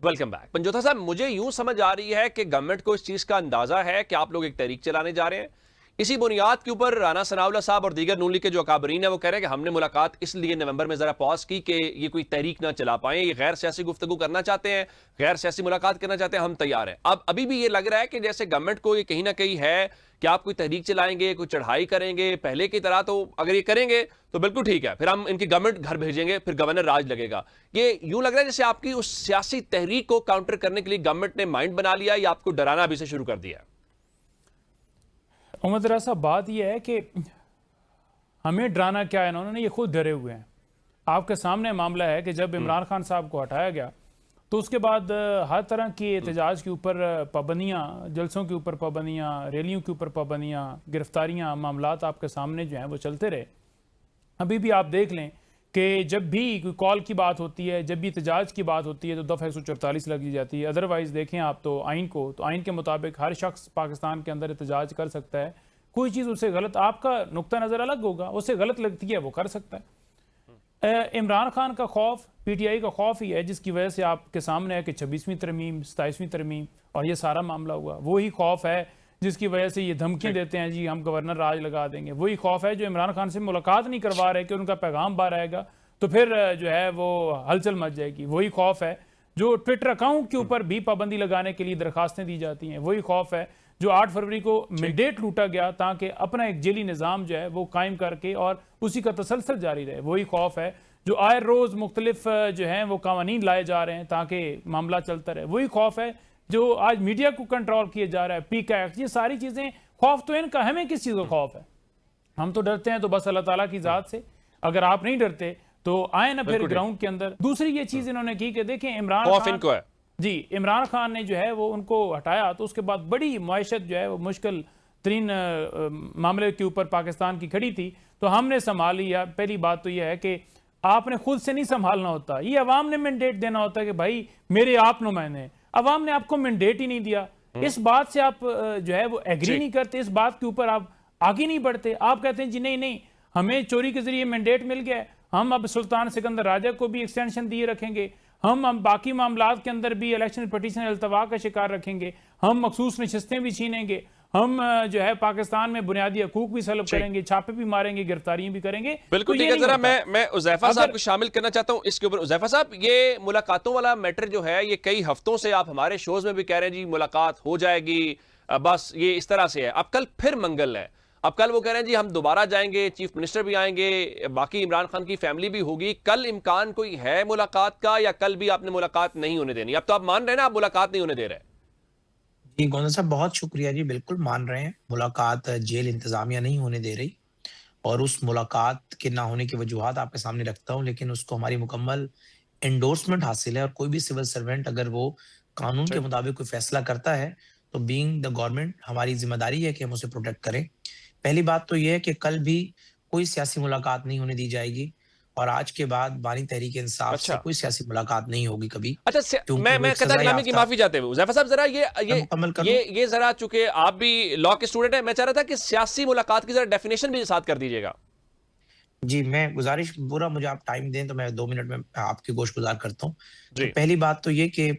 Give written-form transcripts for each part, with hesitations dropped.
Welcome back. Panjotha साहब, मुझे यूं समझ आ रही है कि गवर्नमेंट को इस चीज का अंदाजा है कि आप लोग एक तहरीक चलाने जा रहे हैं। इसी बुनियाद के ऊपर राना सनाउल्लाह साहब और दीगर नून लीग के जो अकाबरीन है वो कह रहे हैं कि हमने मुलाकात इसलिए नवंबर में जरा पॉज की कि ये कोई तहरीक ना चला पाए, ये गैर सियासी गुफ्तगू करना चाहते हैं, गैर सियासी मुलाकात करना चाहते हैं, हम तैयार हैं। अब अभी भी ये लग रहा है कि जैसे गवर्नमेंट को ये कहीं ना कहीं है कि आप कोई तहरीक चलाएंगे, कोई चढ़ाई करेंगे पहले की तरह, तो अगर ये करेंगे तो बिल्कुल ठीक है, फिर हम इनकी गवर्नमेंट घर भेजेंगे, फिर गवर्नर राज लगेगा। ये यूं लग रहा है जैसे आपकी उस सियासी तहरीक को काउंटर करने के लिए गवर्नमेंट ने माइंड बना लिया या आपको डराना अभी से शुरू कर दिया। उमर जरा साहब, बात यह है कि हमें डराना क्या है, इन्होंने ये खुद डरे हुए हैं। आपके सामने मामला है कि जब इमरान खान साहब को हटाया गया तो उसके बाद हर तरह की एहतजाज के ऊपर पाबंदियाँ, जलसों के ऊपर पाबंदियाँ, रैलियों के ऊपर पाबंदियाँ, गिरफ्तारियाँ, मामलात आपके सामने जो हैं वो चलते रहे। अभी भी आप देख लें कि जब भी कोई कॉल की बात होती है, जब भी एहतजाज की बात होती है तो दफ़ा 144 लग जाती है। अदरवाइज़ देखें आप तो आइन को, तो आइन के मुताबिक हर शख्स पाकिस्तान के अंदर एहतजाज कर सकता है। कोई चीज़ उससे गलत, आपका नुक्ता नज़र अलग होगा, उससे गलत लगती है वो कर सकता है। इमरान खान का खौफ PTI का खौफ ही है जिसकी वजह से आपके सामने है कि 26वीं तरमीम, 27वीं तरमीम और ये सारा मामला हुआ। वही खौफ है जिसकी वजह से ये धमकियाँ देते हैं जी हम गवर्नर राज लगा देंगे। वही खौफ है जो इमरान खान से मुलाकात नहीं करवा रहे कि उनका पैगाम बाहर आएगा तो फिर जो है वो हलचल मच जाएगी। वही खौफ है जो ट्विटर अकाउंट के ऊपर भी पाबंदी लगाने के लिए दरखास्तें दी जाती हैं। वही खौफ है जो 8 फरवरी को मैंडेट लूटा गया ताकि अपना एक जेली निज़ाम जो है वो कायम करके और उसी का तसलसल जारी रहे। वही खौफ है जो आए रोज़ मुख्तलिफ जो हैं वो कानून लाए जा रहे हैं ताकि मामला चलता रहे। वही खौफ है जो आज मीडिया को कंट्रोल किया जा रहा है, पीक एक्ट, ये सारी चीज़ें। खौफ तो इनका, हमें किस चीज़ का खौफ है? हम तो डरते हैं तो बस अल्लाह ताला की ज़ात से। अगर आप नहीं डरते तो आए ना फिर ग्राउंड के अंदर। दूसरी ये चीज़ इन्होंने की कि देखें इमरान खान जी, इमरान खान ने जो है वो उनको हटाया तो उसके बाद बड़ी मुआशत जो है वो मुश्किल तरीन मामले के ऊपर पाकिस्तान की खड़ी थी तो हमने संभाल लिया। पहली बात तो यह है कि आपने खुद से नहीं संभालना होता, ये अवाम ने मैंडेट देना होता है कि भाई मेरे आप नुमाइंदे। अवाम ने आपको मैंडेट ही नहीं दिया, इस बात से आप जो है वो एग्री नहीं करते, इस बात के ऊपर आप आगे नहीं बढ़ते। आप कहते हैं जी नहीं नहीं, हमें चोरी के जरिए मैंडेट मिल गया, हम अब सुल्तान सिकंदर राजा को भी एक्सटेंशन दिए रखेंगे, हम बाकी मामलात के अंदर भी इलेक्शन पटिशन अल्तवा का शिकार रखेंगे, हम मखसूस नशस्तें भी छीनेंगे, हम जो है पाकिस्तान में बुनियादी हकूक भी सलब करेंगे, छापे भी मारेंगे, गिरफ्तारियां भी करेंगे। बिल्कुल ठीक है। जरा मैं उज़ैफा साहब को शामिल करना चाहता हूं इसके ऊपर। उज़ैफा साहब, ये मुलाकातों वाला मैटर जो है ये कई हफ्तों से आप हमारे शोज में भी कह रहे हैं जी मुलाकात हो जाएगी, बस ये इस तरह से है। अब कल फिर मंगल है, अब कल वो कह रहे हैं जी हम दोबारा जाएंगे, चीफ मिनिस्टर भी आएंगे, बाकी इमरान खान की फैमिली भी होगी। कल इम्कान कोई है मुलाकात का या कल भी आपने मुलाकात नहीं होने देनी? अब तो आप मान रहे हैं ना आप मुलाकात नहीं होने दे रहे? जी गोंदा साहब, बहुत शुक्रिया जी। बिल्कुल मान रहे हैं, मुलाकात जेल इंतजामिया नहीं होने दे रही और उस मुलाकात के ना होने की वजूहत आपके सामने रखता हूं, लेकिन उसको हमारी मुकम्मल एंडोर्समेंट हासिल है। और कोई भी सिविल सर्वेंट अगर वो कानून के मुताबिक कोई फैसला करता है तो बीइंग द गवर्नमेंट हमारी जिम्मेदारी है कि हम उसे प्रोटेक्ट करें। पहली बात तो यह है कि कल भी कोई सियासी मुलाकात नहीं होने दी जाएगी और आज के बाद बानी तहरीक इंसाफ से अच्छा कोई सियासी मुलाकात नहीं होगी कभी, अच्छा, क्योंकि वो मैं एक कतर सजा कलामी की याफ्ता। माफी चाहते हुए उज़ैफा साहब, जरा मैं मुकम्मल कर दूं? ये जरा, चूंकि आप भी लॉ के स्टूडेंट हैं, मैं चाह रहा था कि सियासी मुलाकात की जरा डेफिनेशन भी साथ कर दीजिएगा। जी, मैं गुज़ारिश, पूरा मुझे आप टाइम दें तो मैं 2 मिनट में आपकी गोशगुज़ार करता हूँ। तो जी पहली बात तो ये कि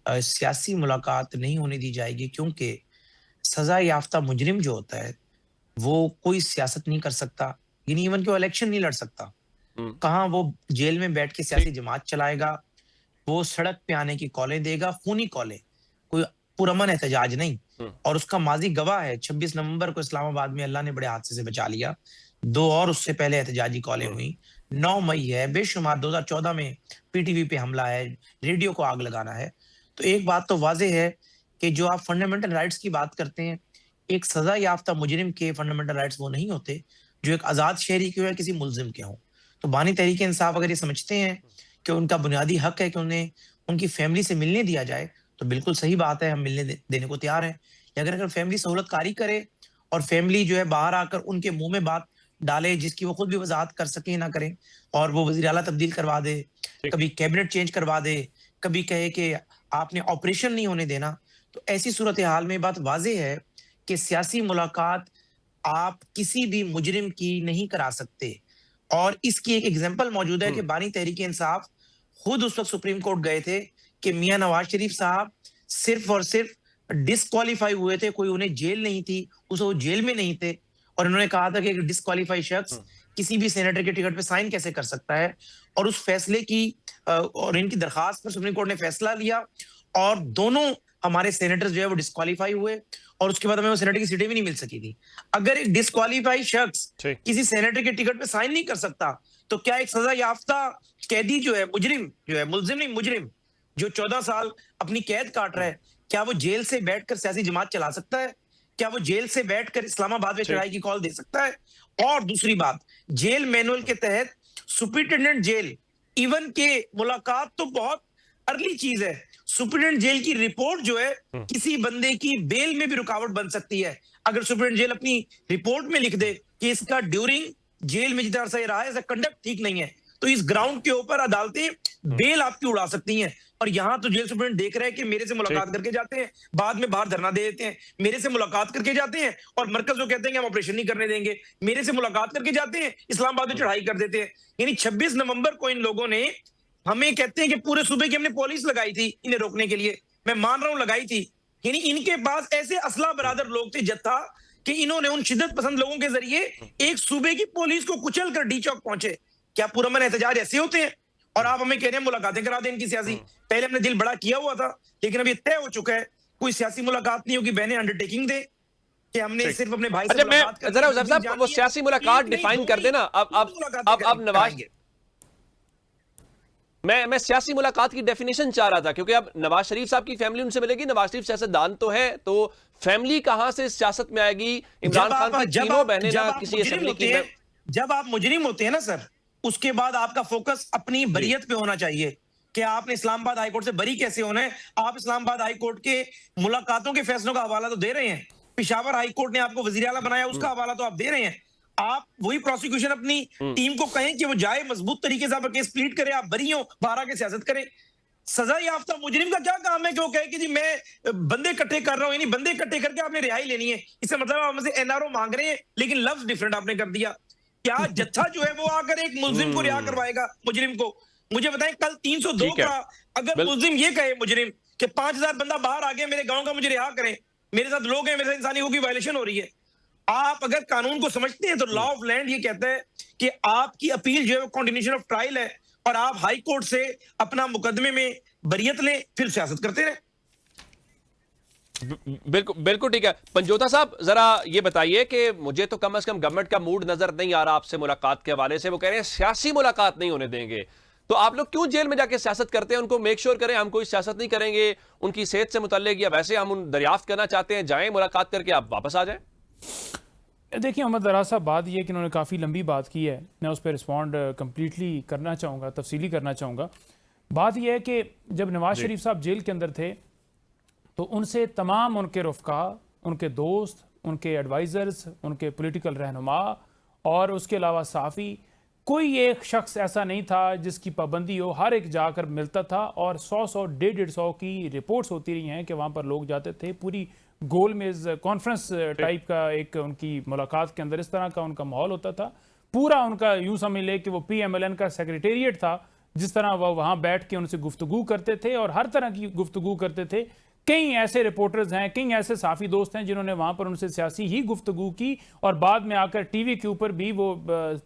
सियासी मुलाकात नहीं होने दी जाएगी क्योंकि सज़ा याफ्ता मुजरिम जो होता है, वो कोई सियासत नहीं कर सकता, यानी इवन कि वो इलेक्शन नहीं लड़ सकता। कहाँ वो जेल में बैठ के सियासी ठीक। जमात चलाएगा, वो सड़क पे आने की कॉलें देगा, खूनी कॉलें, कोई पुरअमन एहतजाज नहीं। और उसका माज़ी गवाह है, 26 नवंबर को इस्लामाबाद में अल्लाह ने बड़े हादसे से बचा लिया। 2 और उससे पहले एहतजाजी कॉलें हुई। 9 मई है, बेशुमार 2014 में PTV पे हमला है, रेडियो को आग लगाना है। तो एक बात तो वाज़ेह है कि जो आप फंडामेंटल राइट्स की बात करते हैं, एक सज़ा याफ्ता मुजरिम के फंडामेंटल राइट्स वो नहीं होते, जो एक आज़ाद शहरी के हो या किसी मुल्ज़िम के हों। तो बानी तहरीक इंसाफ अगर ये समझते हैं कि उनका बुनियादी हक है कि उन्हें उनकी फैमिली से मिलने दिया जाए, तो बिल्कुल सही बात है, हम मिलने देने को तैयार हैं। या अगर फैमिली सहूलतकारी करे और फैमिली जो है बाहर आकर उनके मुंह में बात डाले जिसकी वो खुद भी वजाहत कर सके ना करें, और वो वज़ीर आला तब्दील करवा दे, कभी कैबिनेट चेंज करवा दे, कभी कहे कि आपने ऑपरेशन नहीं होने देना, तो ऐसी सूरत हाल में बात वाज़ेह है कि सियासी मुलाकात आप किसी भी मुजरिम की नहीं करा सकते। और इसकी एक एग्जांपल मौजूद है कि बानी तहरीक इंसाफ खुद उस वक्त सुप्रीम कोर्ट गए थे कि मियां नवाज शरीफ साहब सिर्फ और सिर्फ डिस्क्वालीफाई हुए थे, कोई उन्हें जेल नहीं थी, उसे वो जेल में नहीं थे। और इन्होंने कहा था कि एक डिस्क्वालीफाई शख्स किसी भी सेनेटर के टिकट पे साइन कैसे कर सकता है। और उस फैसले की और इनकी दरखास्त पर सुप्रीम कोर्ट ने फैसला लिया और दोनों हमारे सेनेटर्स जो है वो डिस्क्वालीफाई हुए और उसके बाद हमें वो सेनेटर की सीटें भी नहीं मिल सकी थी। अगर एक डिस्क्वालीफाई शख्स किसी सेनेटर के टिकट पे साइन नहीं कर सकता तो क्या एक सजा याफ्ता कैदी जो है, मुजरिम जो है, मुल्जिम नहीं मुजरिम, जो 14 साल अपनी कैद काट रहा है, क्या वो जेल से बैठकर सियासी जमात चला सकता है? क्या वो जेल से बैठकर इस्लामाबाद में चढ़ाई की कॉल दे सकता है? और दूसरी बात, जेल मैनुअल के तहत सुपरिटेंडेंट जेल इवन के मुलाकात तो बहुत अर्ली चीज है। सुपरिटेंडेंट जेल की रिपोर्ट जो है किसी बंदे की बेल में भी रुकावट बन सकती है। अगर सुपरिटेंडेंट जेल अपनी रिपोर्ट में लिख दे कि इसका ड्यूरिंग जेल में जितना अरसा रहा है इसका कंडक्ट ठीक नहीं है, तो इस ग्राउंड के ऊपर अदालतें बेल आपकी उड़ा सकती हैं। और यहां तो जेल सुपरिटेंडेंट देख रहे हैं कि मेरे से मुलाकात करके जाते हैं, बाद में बाहर धरना दे देते हैं, मेरे से मुलाकात करके जाते हैं और मरकज जो कहते हैं कि हम ऑपरेशन नहीं करने देंगे, मेरे से मुलाकात करके जाते हैं, इस्लामाबाद में चढ़ाई कर देते हैं। यानी 26 नवंबर को इन लोगों ने हमें कहते हैं कि पूरे सूबे की हमने पुलिस लगाई थी इन्हें रोकने के लिए, मैं मान रहा हूं लगाई थी। यानी इनके पास ऐसे असला बरादर लोग थे जत्था कि इन्होंने उन शिद्दत पसंद लोगों के जरिए एक सूबे की पुलिस को कुचल कर डी चौक पहुंचे। क्या पुरअमन एहतजाज ऐसे होते हैं? और आप हमें कह रहे हैं मुलाकातें करा दें इनकी सियासी। पहले हमने दिल बड़ा किया हुआ था लेकिन अब ये तय हो चुका है कोई सियासी मुलाकात नहीं होगी। बहनें अंडरटेकिंग दे कि हमने सिर्फ अपने भाई से मुलाकात करनी है। जरा उज़ैर साहब वो सियासी मुलाकात डिफाइन कर देना। अब नवाज, मैं सियासी मुलाकात की डेफिनेशन चाह रहा था क्योंकि अब नवाज शरीफ साहब की फैमिली उनसे मिलेगी, नवाज शरीफ सियासतदान तो है, तो फैमिली कहां से सियासत में आएगी? इमरान खान की तीनों बहनें ना किसी असेंबली की। जब आप मुजरिम होते हैं ना सर, उसके बाद आपका फोकस अपनी बरियत पे होना चाहिए कि आपने इस्लामाबाद हाईकोर्ट से बरी कैसे होना है। आप इस्लामाबाद हाईकोर्ट के मुलाकातों के फैसलों का हवाला तो दे रहे हैं, पिशावर हाईकोर्ट ने आपको वजीर आला बनाया उसका हवाला तो आप दे रहे हैं। आप वही प्रोसिक्यूशन अपनी टीम को कहें कि वो जाए मजबूत तरीके से आप केस प्लीड करें, आप बरी हो, बाहर आके सियासत करें। सजा याफ्ता मुजरिम का क्या काम है कि वो कहे कि जी मैं बंदे इकट्ठे कर रहा हूं, यानी बंदे इकट्ठे करके आपने रिहाई लेनी है। इससे मतलब आप हमसे एनआरओ मांग रहे हैं लेकिन लफ्ज डिफरेंट आपने कर दिया। क्या जत्था जो है वो आकर एक मुल्जिम को रिहा करवाएगा मुजरिम को? मुझे बताएं कल 302 का अगर मुल्जिम ये कहे मुजरिम कि 5000 बंदा बाहर आ गया मेरे गांव का, मुझे रिहा करें, मेरे साथ लोग हैं, मेरे साथ इंसानी हकूक की वायलेशन हो रही है। आप अगर कानून को समझते हैं तो लॉ ऑफ लैंड ये कहता है कि आपकी अपील जो है वो कंटिन्यूएशन ऑफ ट्रायल है और आप हाई कोर्ट से अपना मुकदमे में बरियत लें फिर सियासत करते रहे। बिल्कुल बिल्कुल ठीक है। पंजोता साहब जरा ये बताइए कि मुझे तो कम से कम गवर्नमेंट का मूड नजर नहीं आ रहा आपसे मुलाकात के हवाले से। वो कह रहे हैं सियासी मुलाकात नहीं होने देंगे, तो आप लोग क्यों जेल में जाके सियासत करते हैं? उनको मेक श्योर करें हम कोई सियासत नहीं करेंगे, उनकी सेहत से मुतल्लिक या वैसे हम उन दरियाफ्त करना चाहते हैं, जाएं मुलाकात करके आप वापस आ जाएं। देखिए मोहम्मद दराज साहब, बात यह कि उन्होंने काफ़ी लंबी बात की है, मैं उस पर रिस्पॉन्ड कम्प्लीटली करना चाहूँगा, तफसीली करना चाहूँगा। बात यह है कि जब नवाज शरीफ साहब जेल के अंदर थे तो उनसे तमाम उनके रफ़्का, उनके दोस्त, उनके एडवाइज़र्स, उनके पॉलिटिकल रहनुमा और उसके अलावा साफ़ी, कोई एक शख्स ऐसा नहीं था जिसकी पाबंदी हो, हर एक जाकर मिलता था। और 100 150 की रिपोर्ट्स होती रही हैं कि वहाँ पर लोग जाते थे। पूरी गोल मेज कॉन्फ्रेंस टाइप का एक उनकी मुलाकात के अंदर इस तरह का उनका माहौल होता था। पूरा उनका यूं समझ ले कि वो PMLN का सेक्रेटेरिएट था, जिस तरह वह वहाँ बैठ के उनसे गुफ्तगू करते थे और हर तरह की गुफ्तगू करते थे। कई ऐसे रिपोर्टर्स हैं, कई ऐसे साफ़ी दोस्त हैं जिन्होंने वहाँ पर उनसे सियासी ही गुफ्तगू की और बाद में आकर TV के ऊपर भी वो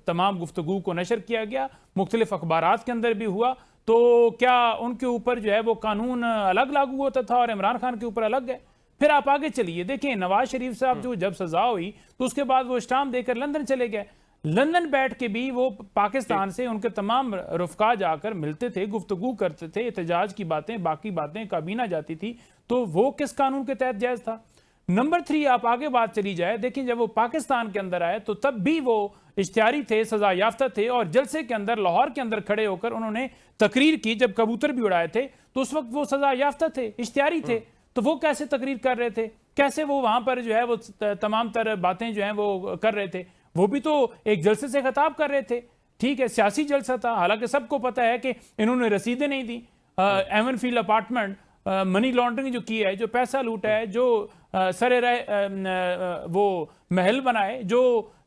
तमाम गुफ्तगू को नशर किया गया, मुख्तलिफ अखबारात के अंदर भी हुआ। तो क्या उनके ऊपर जो है वो कानून अलग लागू होता था और इमरान खान के ऊपर अलग है? फिर आप आगे चलिए, देखें नवाज शरीफ साहब जो जब सजा हुई तो उसके बाद वो स्टाम्प देकर लंदन चले गए। लंदन बैठ के भी वो पाकिस्तान से उनके तमाम रफ़्का जाकर मिलते थे, गुफ्तगू करते थे, एहतजाज की बातें, बाकी बातें काबीना जाती थी। तो वो किस कानून के तहत जायज़ था? नंबर 3, आप आगे बात चली जाए, देखिए जब वो पाकिस्तान के अंदर आए तो तब भी वो इश्तिहारी थे, सजा याफ्ता थे और जलसे के अंदर लाहौर के अंदर खड़े होकर उन्होंने तकरीर की। जब कबूतर भी उड़ाए थे तो उस वक्त वो सजा याफ्ता थे, इश्तिहारी थे। तो वो कैसे तकरीर कर रहे थे, कैसे वो वहां पर जो है वो तमाम तरह बातें जो हैं वो कर रहे थे? वो भी तो एक जलसे से खिताब कर रहे थे, ठीक है, सियासी जलसा था। हालांकि सबको पता है कि इन्होंने रसीदें नहीं दी। एवनफील्ड अपार्टमेंट मनी लॉन्ड्रिंग जो की है, जो पैसा लूटा है, जो सरे वो महल बनाए, जो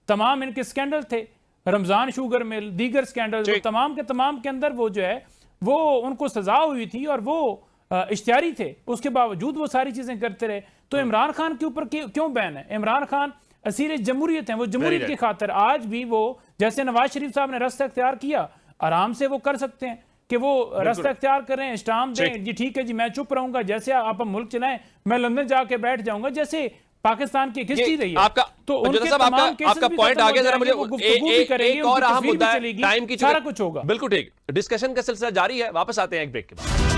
तमाम इनके स्कैंडल थे, रमजान शुगर मिल, दीगर स्कैंडल, तमाम के अंदर वो जो है वो उनको सजा हुई थी और वो इश्तियारी थे, उसके बावजूद वो सारी चीजें करते रहे। तो इमरान खान के ऊपर क्यों बैन है? इमरान खान असीर जमहूरियत हैं, वो जमहूरियत की खातिर आज भी वो, जैसे नवाज शरीफ साहब ने रास्ता इख्तियार किया, आराम से वो कर सकते हैं कि वो रास्ता इख्तियार करें, स्टाम्प दें, जी ठीक है जी मैं चुप रहूंगा, जैसे आप मुल्क चलाएं मैं लंदन जाके बैठ जाऊंगा, जैसे पाकिस्तान की हिस्ट्री रही है। आपका तो मुझे उनके साहब तमाम आपका केसेस भी पॉइंट खत्म आ हो गया। जरा जाएंगे, मुझे वो गुफ्तगू भी करेंगे, एक और उनकी अहम तस्वीर भी मुद्दा है, चलेगी, टाइम की सारा कुछ होगा। बिल्कुल ठीक। डिस्कशन का सिलसिला जारी है, वापस आते हैं एक ब्रेक के बाद।